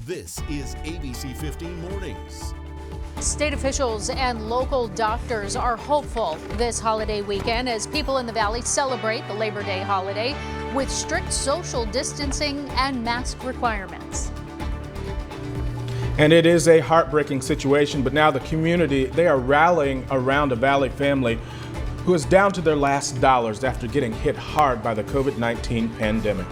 This is ABC15 Mornings. State officials and local doctors are hopeful this holiday weekend as people in the valley celebrate the Labor Day holiday with strict social distancing and mask requirements. And it is a heartbreaking situation, but now the community, they are rallying around a Valley family who is down to their last dollars after getting hit hard by the COVID-19 pandemic.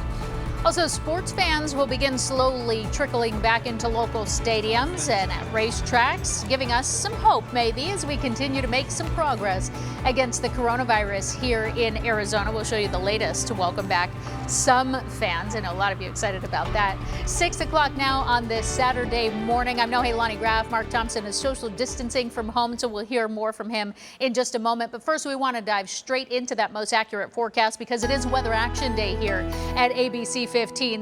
Also, sports fans will begin slowly trickling back into local stadiums and at racetracks, giving us some hope maybe as we continue to make some progress against the coronavirus here in Arizona. We'll show you the latest to welcome back some fans. I know a lot of you excited about that. 6 o'clock now on this Saturday morning. I'm Nohelani Graff. Mark Thompson is social distancing from home, so we'll hear more from him in just a moment. But first, we want to dive straight into that most accurate forecast because it is Weather Action Day here at ABC15.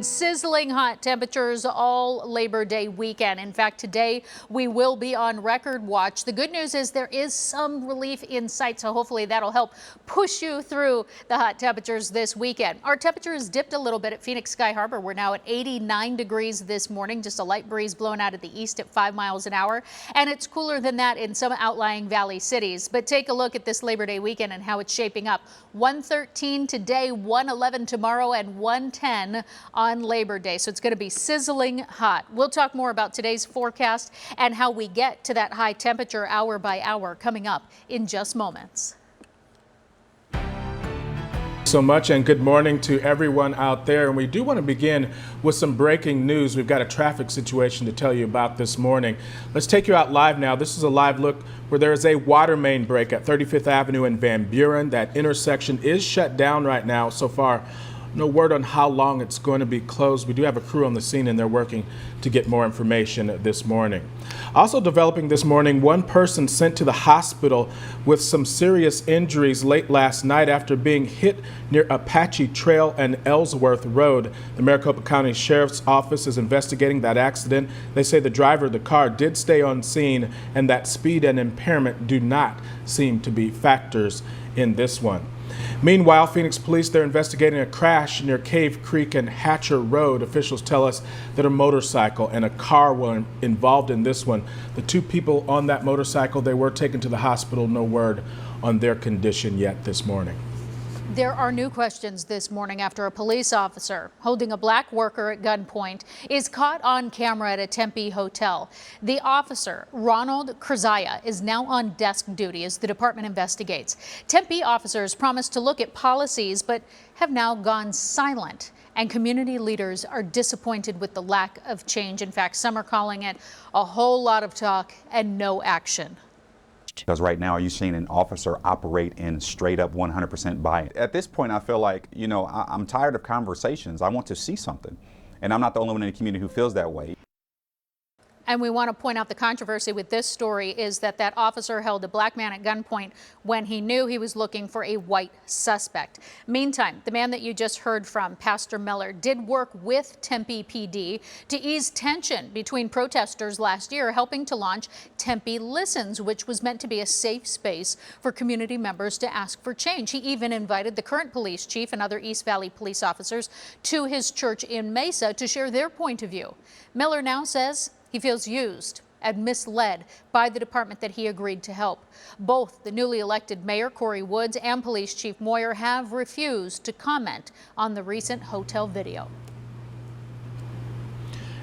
Sizzling hot temperatures all Labor Day weekend. In fact, today we will be on record watch. The good news is there is some relief in sight, so hopefully that'll help push you through the hot temperatures this weekend. Our temperatures dipped a little bit at Phoenix Sky Harbor. We're now at 89 degrees this morning, just a light breeze blowing out of the east at 5 miles an hour. And it's cooler than that in some outlying valley cities. But take a look at this Labor Day weekend and how it's shaping up. 113 today, 111 tomorrow, and 110 on Labor Day. So it's going to be sizzling hot. We'll talk more about today's forecast and how we get to that high temperature hour by hour coming up in just moments. So much, and good morning to everyone out there. And we do want to begin with some breaking news. We've got a traffic situation to tell you about this morning. Let's take you out live now. This is a live look where there is a water main break at 35th Avenue in Van Buren. That intersection is shut down right now. So far, no word on how long it's going to be closed. We do have a crew on the scene and they're working to get more information this morning. Also developing this morning, one person sent to the hospital with some serious injuries late last night after being hit near Apache Trail and Ellsworth Road. The Maricopa County Sheriff's Office is investigating that accident. They say the driver of the car did stay on scene and that speed and impairment do not seem to be factors in this one. Meanwhile, Phoenix police, they're investigating a crash near Cave Creek and Hatcher Road. Officials tell us that a motorcycle and a car were involved in this one. The two people on that motorcycle, they were taken to the hospital. No word on their condition yet this morning. There are new questions this morning after a police officer holding a black worker at gunpoint is caught on camera at a Tempe hotel. The officer, Ronald Krzaya, is now on desk duty as the department investigates. Tempe officers promised to look at policies but have now gone silent. And community leaders are disappointed with the lack of change. In fact, some are calling it a whole lot of talk and no action. Because right now, are you seeing an officer operate in straight up 100% bias? At this point, I feel like, I'm tired of conversations. I want to see something. And I'm not the only one in the community who feels that way. And we want to point out the controversy with this story is that that officer held a black man at gunpoint when he knew he was looking for a white suspect. Meantime, the man that you just heard from, Pastor Miller, did work with Tempe PD to ease tension between protesters last year, helping to launch Tempe Listens, which was meant to be a safe space for community members to ask for change. He even invited the current police chief and other East Valley police officers to his church in Mesa to share their point of view. Miller now says he feels used and misled by the department that he agreed to help. Both the newly elected mayor, Corey Woods, and police chief Moyer have refused to comment on the recent hotel video.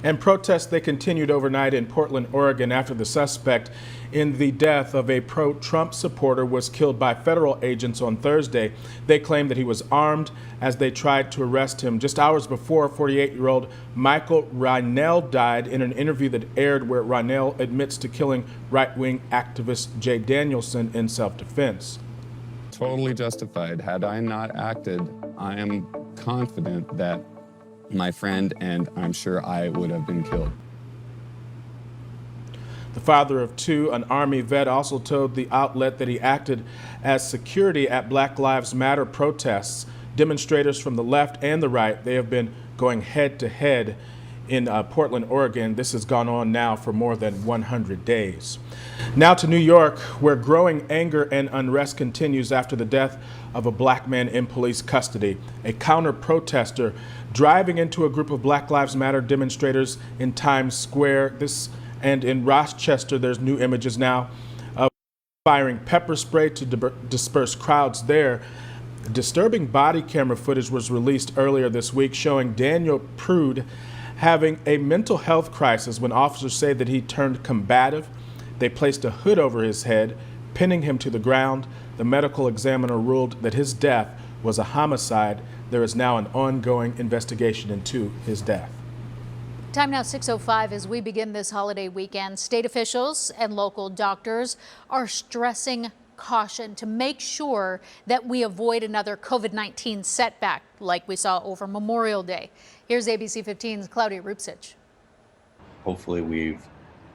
And protests, they continued overnight in Portland, Oregon after the suspect in the death of a pro-Trump supporter was killed by federal agents on Thursday. They claimed that he was armed as they tried to arrest him. Just hours before, 48-year-old Michael Rynell died in an interview that aired where Rynell admits to killing right-wing activist Jay Danielson in self-defense. Totally justified. Had I not acted, I am confident that my friend and I'm sure I would have been killed. The father of two, an Army vet, also told the outlet that he acted as security at Black Lives Matter protests. Demonstrators from the left and the right, they have been going head to head in Portland, Oregon. This has gone on now for more than 100 days. Now to New York, where growing anger and unrest continues after the death of a black man in police custody. A counter-protester driving into a group of Black Lives Matter demonstrators in Times Square. And in Rochester, there's new images now of firing pepper spray to disperse crowds there. Disturbing body camera footage was released earlier this week showing Daniel Prude having a mental health crisis when officers say that he turned combative. They placed a hood over his head, pinning him to the ground. The medical examiner ruled that his death was a homicide. There is now an ongoing investigation into his death. Time now 6:05 as we begin this holiday weekend. State officials and local doctors are stressing caution to make sure that we avoid another COVID-19 setback like we saw over Memorial Day. Here's ABC 15's Claudia Rupsich. Hopefully we've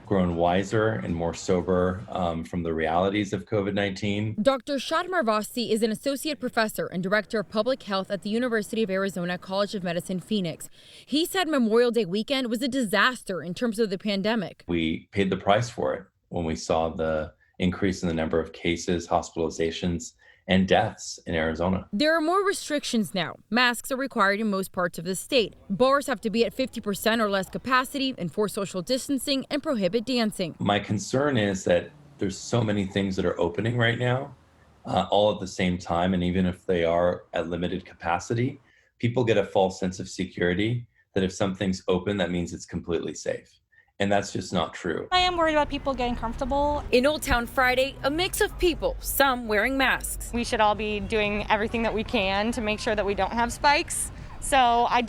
grown wiser and more sober from the realities of COVID-19. Dr. Shadmar Vasi is an associate professor and director of public health at the University of Arizona College of Medicine, Phoenix. He said Memorial Day weekend was a disaster in terms of the pandemic. We paid the price for it when we saw the increase in the number of cases, hospitalizations, and deaths in Arizona. There are more restrictions now. Masks are required in most parts of the state. Bars have to be at 50% or less capacity, enforce social distancing, and prohibit dancing. My concern is that there's so many things that are opening right now, all at the same time, and even if they are at limited capacity, people get a false sense of security that if something's open, that means it's completely safe. And that's just not true. I am worried about people getting comfortable. In Old Town Friday, a mix of people, some wearing masks. We should all be doing everything that we can to make sure that we don't have spikes. So I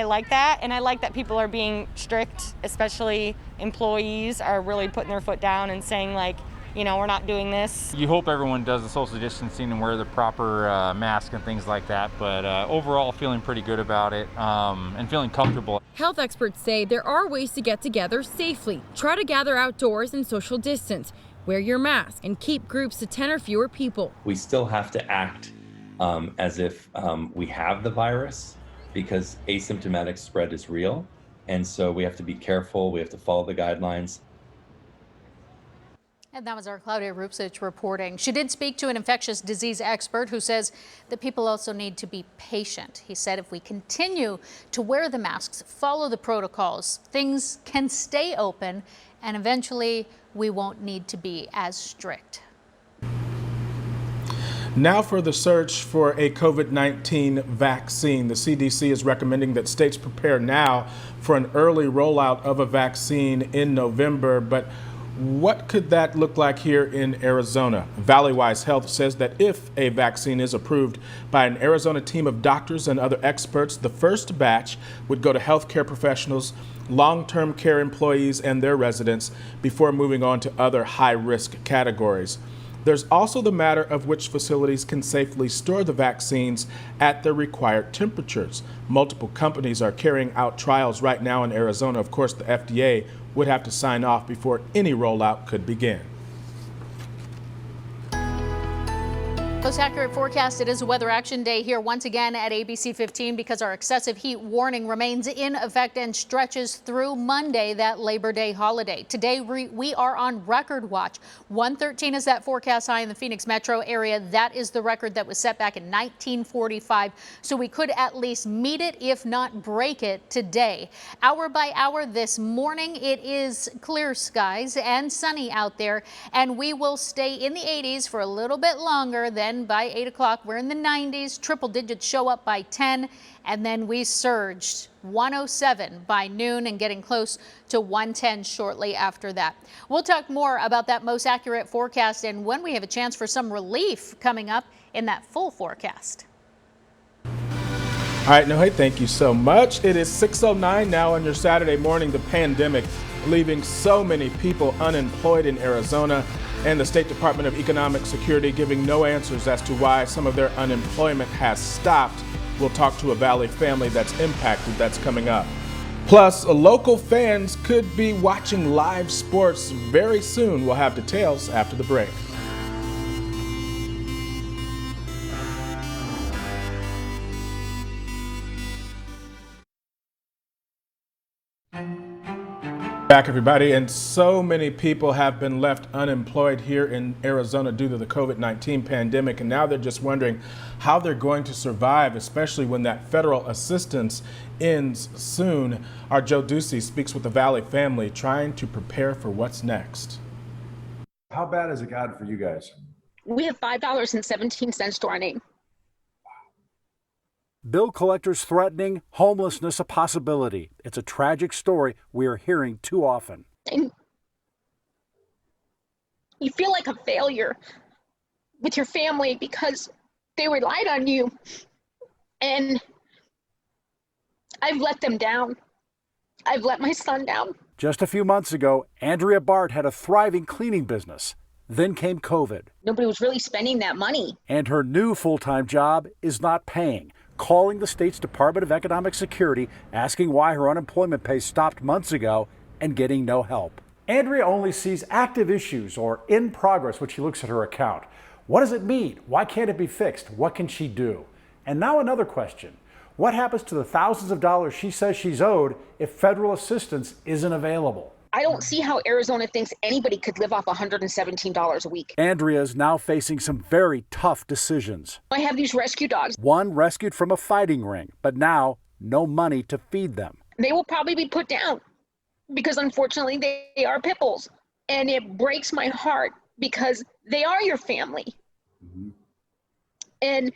like that. And I like that people are being strict, especially employees are really putting their foot down and saying like, you know, we're not doing this. You hope everyone does the social distancing and wear the proper mask and things like that, but overall feeling pretty good about it and feeling comfortable. Health experts say there are ways to get together safely. Try to gather outdoors and social distance. Wear your mask and keep groups to 10 or fewer people. We still have to act as if we have the virus because asymptomatic spread is real. And so we have to be careful. We have to follow the guidelines. And that was our Claudia Rupsich reporting. She did speak to an infectious disease expert who says that people also need to be patient. He said if we continue to wear the masks, follow the protocols, things can stay open and eventually we won't need to be as strict. Now for the search for a COVID-19 vaccine. The CDC is recommending that states prepare now for an early rollout of a vaccine in November, but what could that look like here in Arizona? Valleywise Health says that if a vaccine is approved by an Arizona team of doctors and other experts, the first batch would go to healthcare professionals, long-term care employees, and their residents before moving on to other high-risk categories. There's also the matter of which facilities can safely store the vaccines at the required temperatures. Multiple companies are carrying out trials right now in Arizona. Of course, the FDA would have to sign off before any rollout could begin. Most accurate forecast. It is a weather action day here once again at ABC 15 because our excessive heat warning remains in effect and stretches through Monday, that Labor Day holiday. Today we are on record watch. 113 is that forecast high in the Phoenix metro area. That is the record that was set back in 1945. So we could at least meet it, if not break it today. Hour by hour this morning, it is clear skies and sunny out there, and we will stay in the 80s for a little bit longer. Then by 8 o'clock, we're in the 90s. Triple digits show up by 10, and then we surged 107 by noon and getting close to 110 shortly after that. We'll talk more about that most accurate forecast and when we have a chance for some relief coming up in that full forecast. All right, no, hey, thank you so much. It is 6:09 now on your Saturday morning. The pandemic leaving so many people unemployed in Arizona, and the State Department of Economic Security giving no answers as to why some of their unemployment has stopped. We'll talk to a Valley family that's impacted. That's coming up. Plus, local fans could be watching live sports very soon. We'll have details after the break. Back, everybody, and so many people have been left unemployed here in Arizona due to the COVID-19 pandemic, and now they're just wondering how they're going to survive, especially when that federal assistance ends soon. Our Joe Ducey speaks with the Valley family trying to prepare for what's next. How bad has it gotten for you guys? We have $5.17 to our name. Bill collectors threatening homelessness a possibility. It's a tragic story we are hearing too often. And you feel like a failure with your family because they relied on you. And I've let them down. I've let my son down. Just a few months ago, Andrea Bart had a thriving cleaning business. Then came COVID. Nobody was really spending that money. And her new full-time job is not paying. Calling the state's Department of Economic Security, asking why her unemployment pay stopped months ago, and getting no help. Andrea only sees active issues or in progress when she looks at her account. What does it mean? Why can't it be fixed? What can she do? And now another question. What happens to the thousands of dollars she says she's owed if federal assistance isn't available? I don't see how Arizona thinks anybody could live off $117 a week. Andrea is now facing some very tough decisions. I have these rescue dogs. One rescued from a fighting ring, but now no money to feed them. They will probably be put down because unfortunately they are pit bulls. And it breaks my heart because they are your family. Mm-hmm. And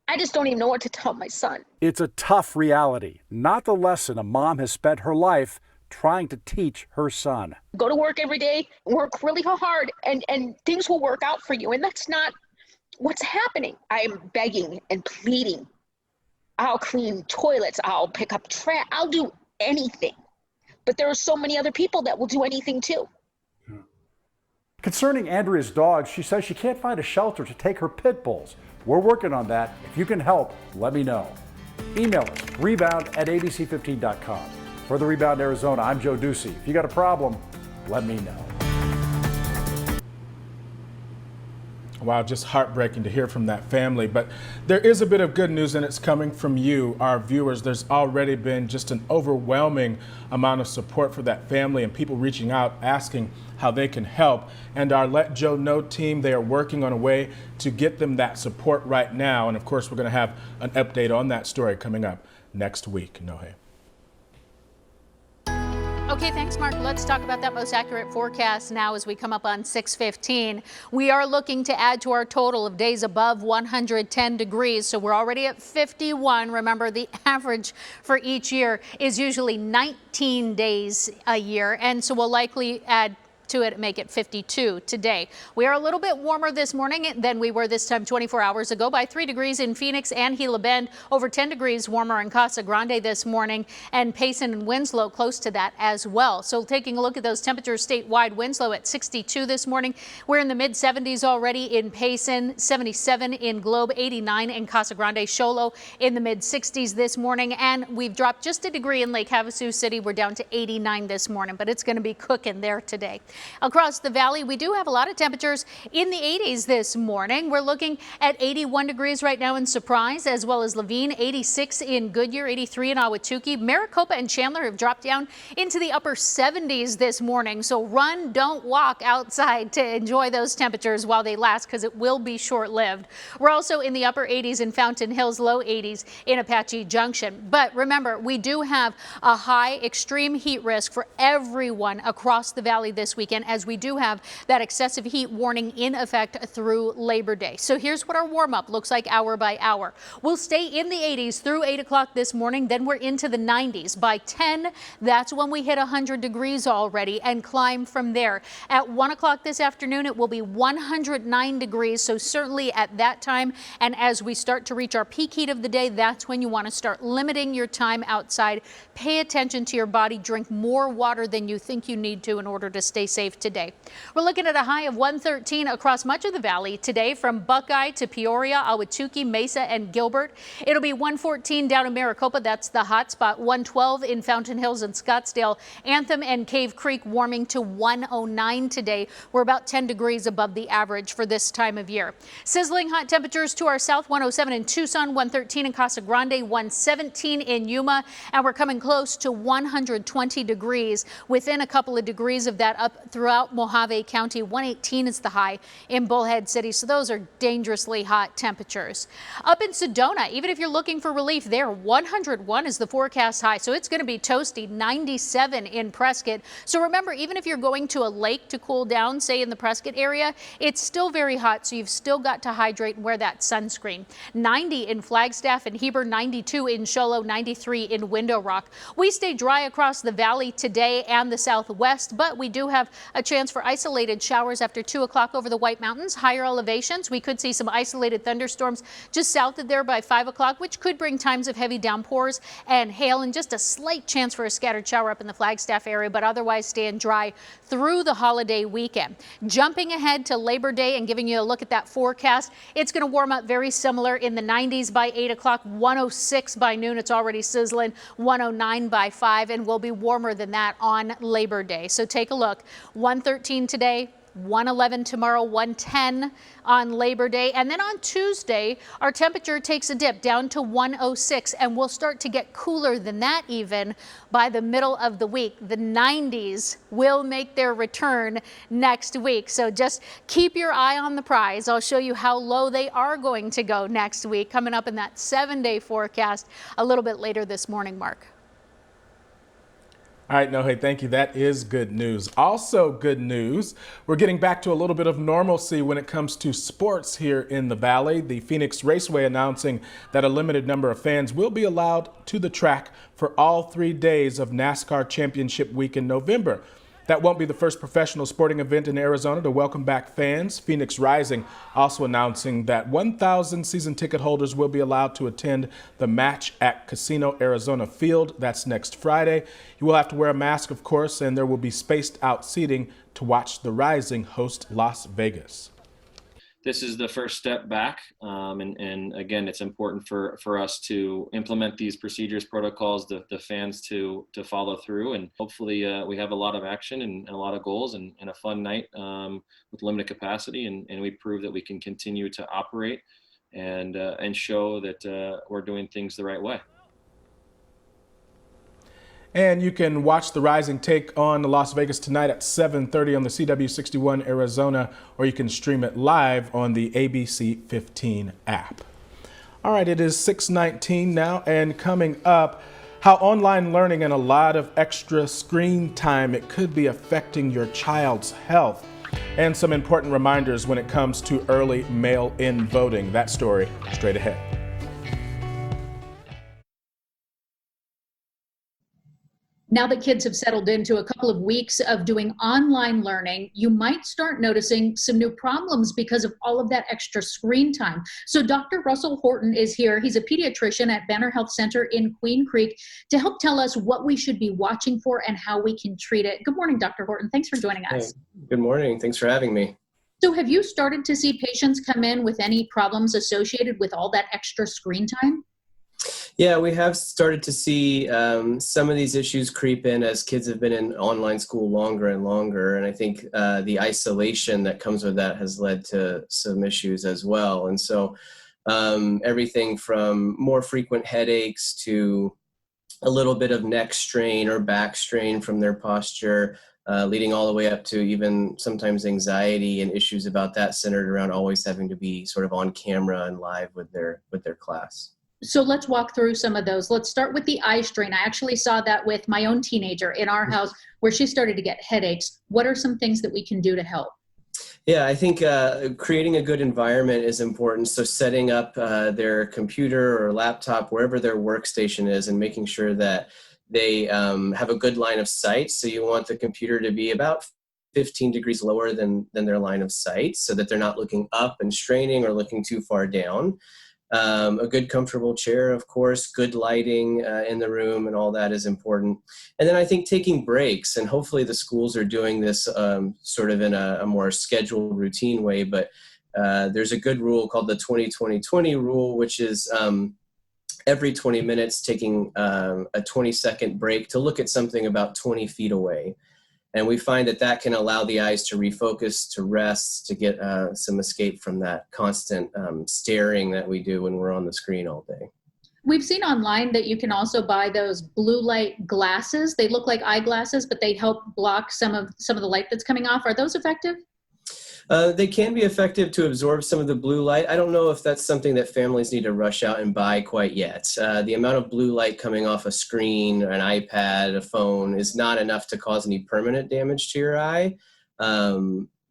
I just don't even know what to tell my son. It's a tough reality, not the lesson a mom has spent her life trying to teach her son. Go to work every day, work really hard, and things will work out for you. And that's not what's happening. I'm begging and pleading. I'll clean toilets, I'll pick up trash, I'll do anything. But there are so many other people that will do anything too. Concerning Andrea's dogs, she says she can't find a shelter to take her pit bulls. We're working on that. If you can help, let me know. Email us, rebound@abc15.com. For the Rebound Arizona, I'm Joe Ducey. If you got a problem, let me know. Wow, just heartbreaking to hear from that family. But there is a bit of good news, and it's coming from you, our viewers. There's already been just an overwhelming amount of support for that family and people reaching out asking how they can help. And our Let Joe Know team, they are working on a way to get them that support right now. And of course, we're going to have an update on that story coming up next week. Nohe. Okay, thanks, Mark. Let's talk about that most accurate forecast now as we come up on 6:15. We are looking to add to our total of days above 110 degrees. So we're already at 51. Remember, the average for each year is usually 19 days a year. And so we'll likely add to it, make it 52 today. We are a little bit warmer this morning than we were this time 24 hours ago by 3 degrees in Phoenix and Gila Bend, over 10 degrees warmer in Casa Grande this morning, and Payson and Winslow close to that as well. So taking a look at those temperatures statewide, Winslow at 62 this morning. We're in the mid 70s already in Payson, 77 in Globe, 89 in Casa Grande. Sholo in the mid 60s this morning, and we've dropped just a degree in Lake Havasu City. We're down to 89 this morning, but it's going to be cooking there today. Across the valley, we do have a lot of temperatures in the 80s this morning. We're looking at 81 degrees right now in Surprise, as well as Levine, 86 in Goodyear, 83 in Ahwatukee. Maricopa and Chandler have dropped down into the upper 70s this morning. So run, don't walk outside to enjoy those temperatures while they last, because it will be short-lived. We're also in the upper 80s in Fountain Hills, low 80s in Apache Junction. But remember, we do have a high extreme heat risk for everyone across the valley this weekend, as we do have that excessive heat warning in effect through Labor Day. So here's what our warm-up looks like hour by hour. We'll stay in the 80s through 8 o'clock this morning. Then we're into the 90s. By 10, that's when we hit 100 degrees already and climb from there. At 1 o'clock this afternoon, it will be 109 degrees. So certainly at that time, and as we start to reach our peak heat of the day, that's when you want to start limiting your time outside. Pay attention to your body. Drink more water than you think you need to in order to stay safe safe today. We're looking at a high of 113 across much of the valley today, from Buckeye to Peoria, Ahwatukee, Mesa, and Gilbert. It'll be 114 down in Maricopa. That's the hot spot. 112 in Fountain Hills and Scottsdale. Anthem and Cave Creek warming to 109 today. We're about 10 degrees above the average for this time of year. Sizzling hot temperatures to our south, 107 in Tucson, 113 in Casa Grande, 117 in Yuma, and we're coming close to 120 degrees. Within a couple of degrees of that up throughout Mojave County. 118 is the high in Bullhead City, so those are dangerously hot temperatures. Up in Sedona, even if you're looking for relief there, 101 is the forecast high, so it's going to be toasty. 97 in Prescott. So remember, even if you're going to a lake to cool down, say in the Prescott area, it's still very hot, so you've still got to hydrate and wear that sunscreen. 90 in Flagstaff and Heber, 92 in Show Low, 93 in Window Rock. We stay dry across the valley today and the southwest, but we do have a chance for isolated showers after 2 o'clock over the White Mountains. Higher elevations, we could see some isolated thunderstorms just south of there by 5 o'clock, which could bring times of heavy downpours and hail, and just a slight chance for a scattered shower up in the Flagstaff area, but otherwise staying dry through the holiday weekend. Jumping ahead to Labor Day and giving you a look at that forecast, it's going to warm up very similar in the 90s by 8 o'clock, 106 by noon. It's already sizzling, 109 by 5, and will be warmer than that on Labor Day. So take a look. 113 today, 111 tomorrow, 110 on Labor Day. And then on Tuesday, our temperature takes a dip down to 106, and we'll start to get cooler than that even by the middle of the week. The 90s will make their return next week. So just keep your eye on the prize. I'll show you how low they are going to go next week, coming up in that 7-day forecast a little bit later this morning, Mark. All right, no, hey, thank you. That is good news. Also good news, we're getting back to a little bit of normalcy when it comes to sports here in the Valley. The Phoenix Raceway announcing that a limited number of fans will be allowed to the track for all 3 days of NASCAR Championship Week in November. That won't be the first professional sporting event in Arizona to welcome back fans. Phoenix Rising also announcing that 1,000 season ticket holders will be allowed to attend the match at Casino Arizona Field. That's next Friday. You will have to wear a mask, of course, and there will be spaced out seating to watch the Rising host Las Vegas. This is the first step back. And again, it's important for us to implement these procedures, protocols, the fans to follow through. And hopefully we have a lot of action and a lot of goals and a fun night with limited capacity. And we prove that we can continue to operate and show that we're doing things the right way. And you can watch the Rising take on Las Vegas tonight at 7:30 on the CW61 Arizona, or you can stream it live on the ABC15 app. All right, it is 6:19 now, and coming up, how online learning and a lot of extra screen time, it could be affecting your child's health. And some important reminders when it comes to early mail-in voting. That story straight ahead. Now that kids have settled into a couple of weeks of doing online learning, you might start noticing some new problems because of all of that extra screen time. So Dr. Russell Horton is here. He's a pediatrician at Banner Health Center in Queen Creek to help tell us what we should be watching for and how we can treat it. Good morning, Dr. Horton. Thanks for joining us. Hey, good morning. Thanks for having me. So have you started to see patients come in with any problems associated with all that extra screen time? Yeah, we have started to see some of these issues creep in as kids have been in online school longer and longer. And I think the isolation that comes with that has led to some issues as well. And so everything from more frequent headaches to a little bit of neck strain or back strain from their posture, leading all the way up to even sometimes anxiety and issues about that centered around always having to be sort of on camera and live with their class. So let's walk through some of those. Let's start with the eye strain. I actually saw that with my own teenager in our house where she started to get headaches. What are some things that we can do to help? Yeah, I think creating a good environment is important. So setting up their computer or laptop, wherever their workstation is, and making sure that they have a good line of sight. So you want the computer to be about 15 degrees lower than their line of sight so that they're not looking up and straining or looking too far down. A good comfortable chair, of course, good lighting in the room, and all that is important. And then I think taking breaks, and hopefully the schools are doing this sort of in a more scheduled routine way, but there's a good rule called the 20-20-20 rule, which is every 20 minutes taking a 20-second break to look at something about 20 feet away. And we find that that can allow the eyes to refocus, to rest, to get some escape from that constant staring that we do when we're on the screen all day. We've seen online that you can also buy those blue light glasses. They look like eyeglasses, but they help block some of the light that's coming off. Are those effective? They can be effective to absorb some of the blue light. I don't know if that's something that families need to rush out and buy quite yet. The amount of blue light coming off a screen, an iPad, a phone is not enough to cause any permanent damage to your eye.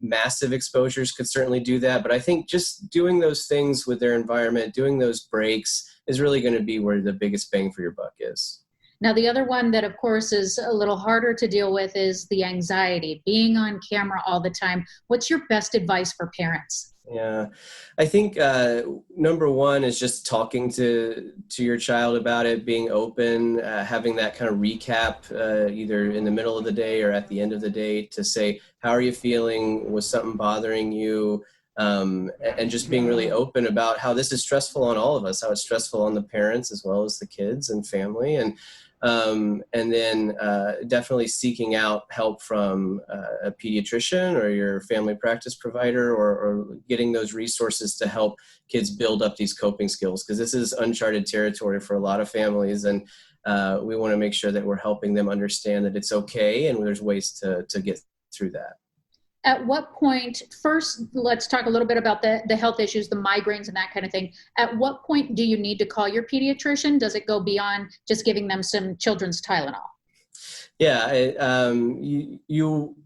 Massive exposures could certainly do that, but I think just doing those things with their environment, doing those breaks is really going to be where the biggest bang for your buck is. Now, the other one that, of course, is a little harder to deal with is the anxiety, being on camera all the time. What's your best advice for parents? Yeah, I think number one is just talking to your child about it, being open, having that kind of recap either in the middle of the day or at the end of the day to say, how are you feeling? Was something bothering you? And just being really open about how this is stressful on all of us, how it's stressful on the parents as well as the kids and family. And then definitely seeking out help from a pediatrician or your family practice provider, or getting those resources to help kids build up these coping skills, because this is uncharted territory for a lot of families, and we want to make sure that we're helping them understand that it's okay and there's ways to get through that. At what point, first, let's talk a little bit about the health issues, the migraines and that kind of thing. At what point do you need to call your pediatrician? Does it go beyond just giving them some children's Tylenol? Yeah, you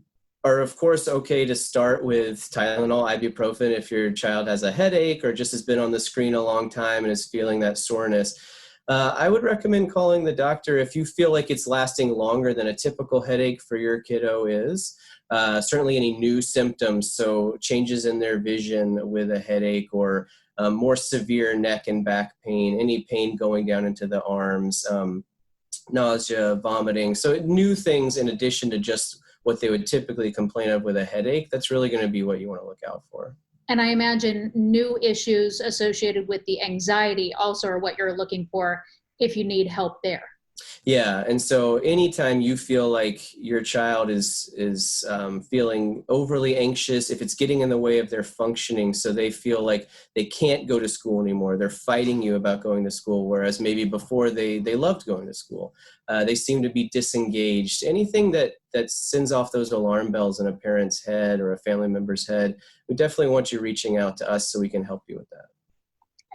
are, of course, okay to start with Tylenol, ibuprofen, if your child has a headache or just has been on the screen a long time and is feeling that soreness. I would recommend calling the doctor if you feel like it's lasting longer than a typical headache for your kiddo is. Certainly any new symptoms, so changes in their vision with a headache, or more severe neck and back pain, any pain going down into the arms, nausea, vomiting. So new things in addition to just what they would typically complain of with a headache, that's really going to be what you want to look out for. And I imagine new issues associated with the anxiety also are what you're looking for if you need help there. Yeah, and so anytime you feel like your child is feeling overly anxious, if it's getting in the way of their functioning, so they feel like they can't go to school anymore, they're fighting you about going to school, whereas maybe before they loved going to school, they seem to be disengaged. Anything that sends off those alarm bells in a parent's head or a family member's head, we definitely want you reaching out to us so we can help you with that.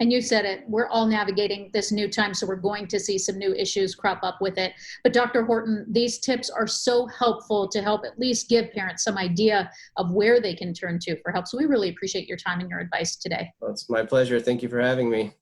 And you said it, we're all navigating this new time, so we're going to see some new issues crop up with it. But Dr. Horton, these tips are so helpful to help at least give parents some idea of where they can turn to for help. So we really appreciate your time and your advice today. Well, it's my pleasure. Thank you for having me.